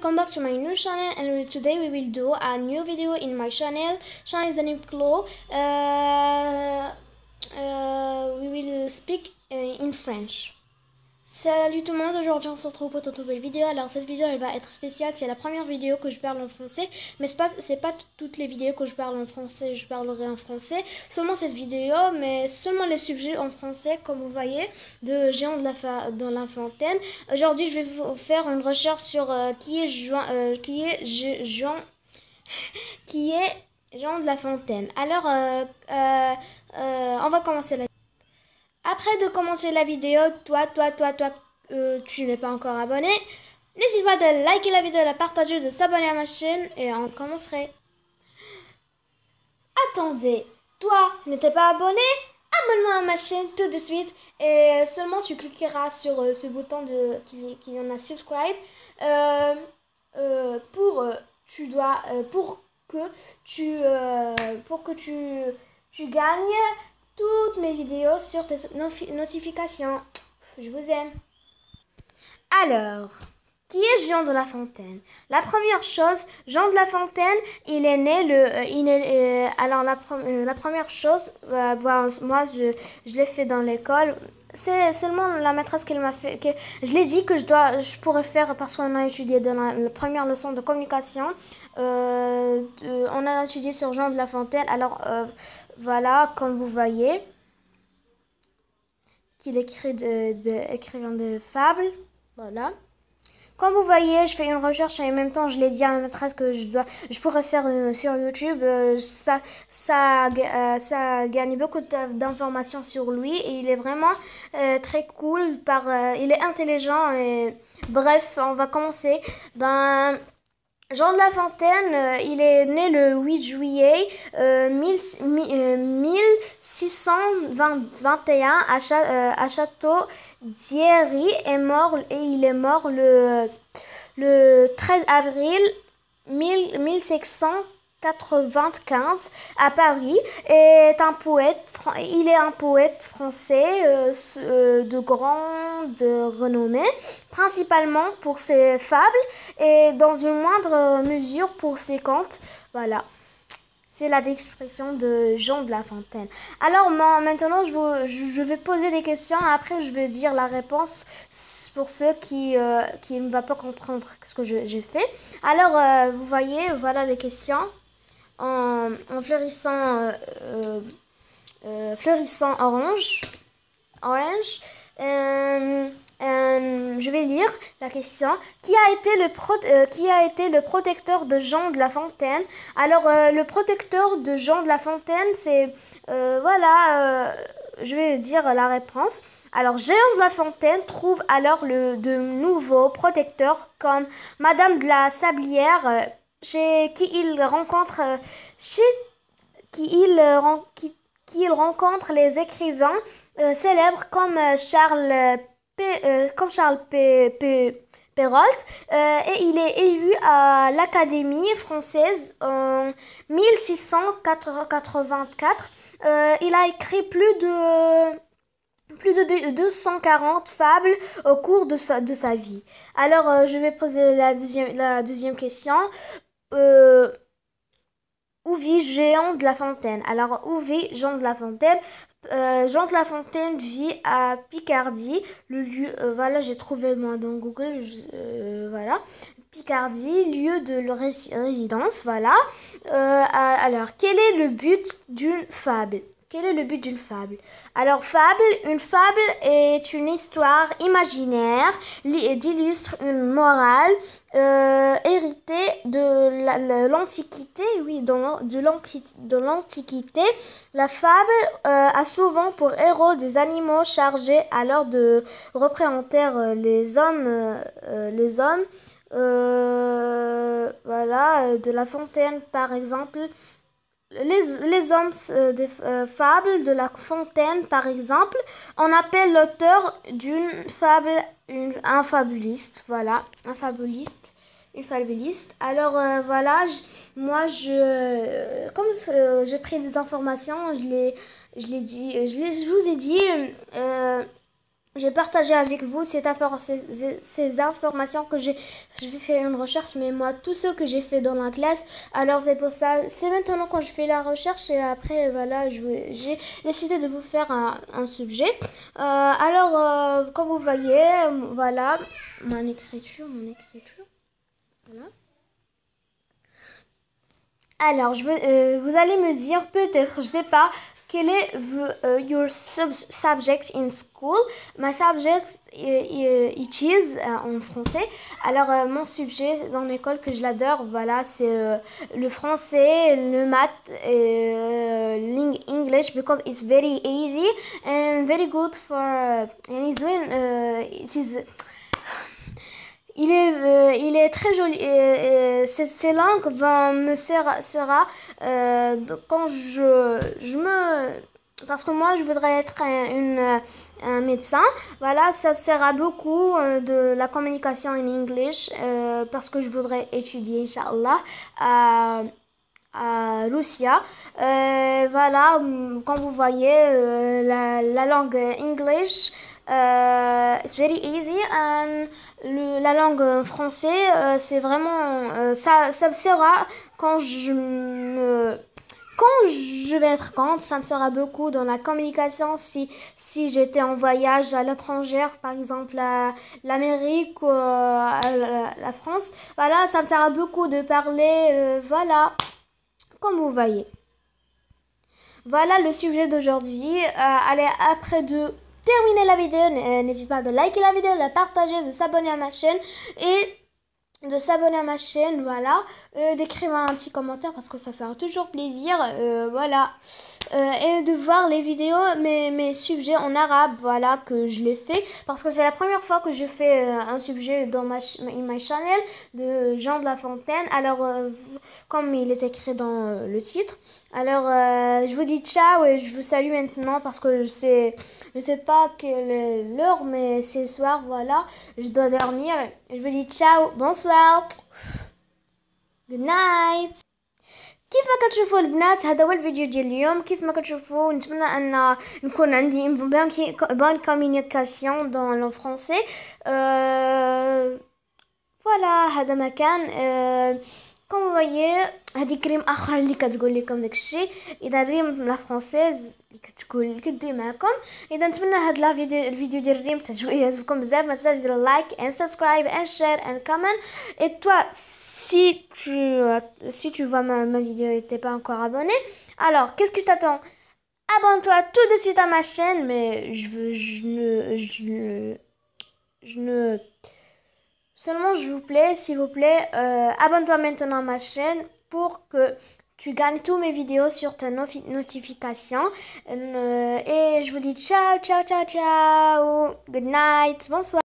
welcome back to my new channel, and today we will do a new video in my channel. Channel is the name Chloe. We will speak in French. Salut tout le monde, aujourd'hui on se retrouve pour une nouvelle vidéo. Alors cette vidéo elle va être spéciale, c'est la première vidéo que je parle en français. Mais c'est pas toutes les vidéos que je parle en français, je parlerai en français. Seulement cette vidéo, mais seulement les sujets en français, comme vous voyez, de Géant dans la Fontaine. Aujourd'hui je vais vous faire une recherche sur qui est Géant de la Fontaine. Alors on va commencer la vidéo. Après de commencer la vidéo, toi, tu n'es pas encore abonné, n'hésite pas de liker la vidéo, de la partager, de s'abonner à ma chaîne et on commencerait. Attendez, toi, n'es pas abonné? Abonne-moi à ma chaîne tout de suite et seulement tu cliqueras sur ce bouton qui en a subscribe pour que tu gagnes toutes mes vidéos sur tes notifications. Je vous aime. Alors, qui est Jean de La Fontaine? La première chose, Jean de La Fontaine, il est né alors la première chose, moi je l'ai fait dans l'école. C'est seulement la maîtresse qui m'a fait, que je l'ai dit que je pourrais faire parce qu'on a étudié dans la première leçon de communication. On a étudié sur Jean de La Fontaine. Alors voilà, comme vous voyez, qu'il écrit écrivain de fables. Voilà. Comme vous voyez, je fais une recherche et en même temps, je l'ai dit à la maîtresse que je pourrais faire sur YouTube. Ça gagne beaucoup d'informations sur lui et il est vraiment très cool. Il est intelligent et bref, on va commencer. Jean de La Fontaine, il est né le 8 juillet 1621 à Château-Thierry il est mort le 13 avril 1795 à Paris. Il est un poète français de grande renommée, principalement pour ses fables et dans une moindre mesure pour ses contes. Voilà, c'est la description de Jean de La Fontaine. Alors maintenant je vais poser des questions, après je vais dire la réponse pour ceux qui ne vont pas comprendre ce que j'ai fait. Alors vous voyez, voilà les questions. En fleurissant orange. Je vais lire la question. Qui a été le protecteur de Jean de La Fontaine? Alors le protecteur de Jean de La Fontaine, c'est je vais dire la réponse. Alors Jean de La Fontaine trouve alors de nouveaux protecteurs comme Madame de la Sablière, chez qui il rencontre les écrivains célèbres comme Charles Perrault, et il est élu à l'Académie française en 1684. Il a écrit plus de 240 fables au cours de sa vie. Alors, je vais poser la deuxième question. Où vit Jean de La Fontaine? Alors, où vit Jean de La Fontaine? Jean de La Fontaine vit à Picardie. Le lieu, voilà, j'ai trouvé moi dans Google. Voilà, Picardie, lieu de résidence. Voilà. Alors, quel est le but d'une fable? Quel est le but d'une fable? Alors, une fable est une histoire imaginaire d'illustre une morale héritée de l'Antiquité. Oui, de l'Antiquité. La fable a souvent pour héros des animaux chargés alors de représenter les hommes. Voilà, de La Fontaine, par exemple. Les hommes des fables de La Fontaine, par exemple, on appelle l'auteur d'une fable un fabuliste. Voilà, un fabuliste, une fabuliste. Alors voilà, comme j'ai pris des informations, je vous ai dit j'ai partagé avec vous ces informations que j'ai fait une recherche, mais moi, tout ce que j'ai fait dans la classe, alors c'est pour ça, c'est maintenant quand je fais la recherche et après, voilà, j'ai décidé de vous faire un sujet. Comme vous voyez, voilà, mon écriture, voilà. Alors, vous allez me dire peut-être, je sais pas, quel est your subject in school? My subject it is en français. Alors, mon sujet dans l'école que je l'adore, voilà, c'est le français, le math, l'English because it's very easy and very good for and it's when it is il est très joli. Ces langues sera quand je me parce que moi je voudrais être un médecin. Voilà, ça sera beaucoup de la communication en English parce que je voudrais étudier, Inch'Allah, à Russia. Voilà, comme vous voyez, la langue English. It's very easy and la langue français c'est vraiment ça me sera quand je vais être grande, ça me sera beaucoup dans la communication si j'étais en voyage à l'étranger, par exemple à l'Amérique ou à la France. Voilà, ça me sera beaucoup de parler, voilà, comme vous voyez. Voilà le sujet d'aujourd'hui. Allez, après de terminer la vidéo, n'hésite pas de liker la vidéo, de la partager, de s'abonner à ma chaîne voilà, d'écrire un petit commentaire parce que ça fait toujours plaisir, voilà, et de voir les vidéos, mes sujets en arabe, voilà, que je l'ai fait parce que c'est la première fois que je fais un sujet dans my channel de Jean de La Fontaine. Alors, comme il est écrit dans le titre, alors je vous dis ciao et je vous salue maintenant parce que je sais pas quelle est l'heure, mais c'est le soir, voilà, je dois dormir. Je vous dis ciao, bonsoir, good night. كيف ما كتشوفوا البنات، هذا هو الفيديو ديال اليوم. كيف ما كتشوفوا نتمنى ان نكون عندي بون كومونيكاسيون دون لو فرونسي. فوالا هذا ما كان. كوم فوايي هذه كريم اخر اللي كتقول لكم داكشي. اذا ريم لا فرونسيز اللي كتقول كدوي معكم. اذا نتمنى هاد لا الفيديو ديال ريم تعجبكم بزاف. ما تنساش ديروا لايك and subscribe and share and comment. Et toi, si tu vois ma vidéo et t'es pas encore abonné, alors qu'est-ce que t'attends? Abonne-toi tout de suite à ma chaîne. Mais je ne seulement, s'il vous plaît, abonne-toi maintenant à ma chaîne pour que tu gagnes tous mes vidéos sur ta notification. Et je vous dis ciao, ciao, ciao, ciao. Good night. Bonsoir.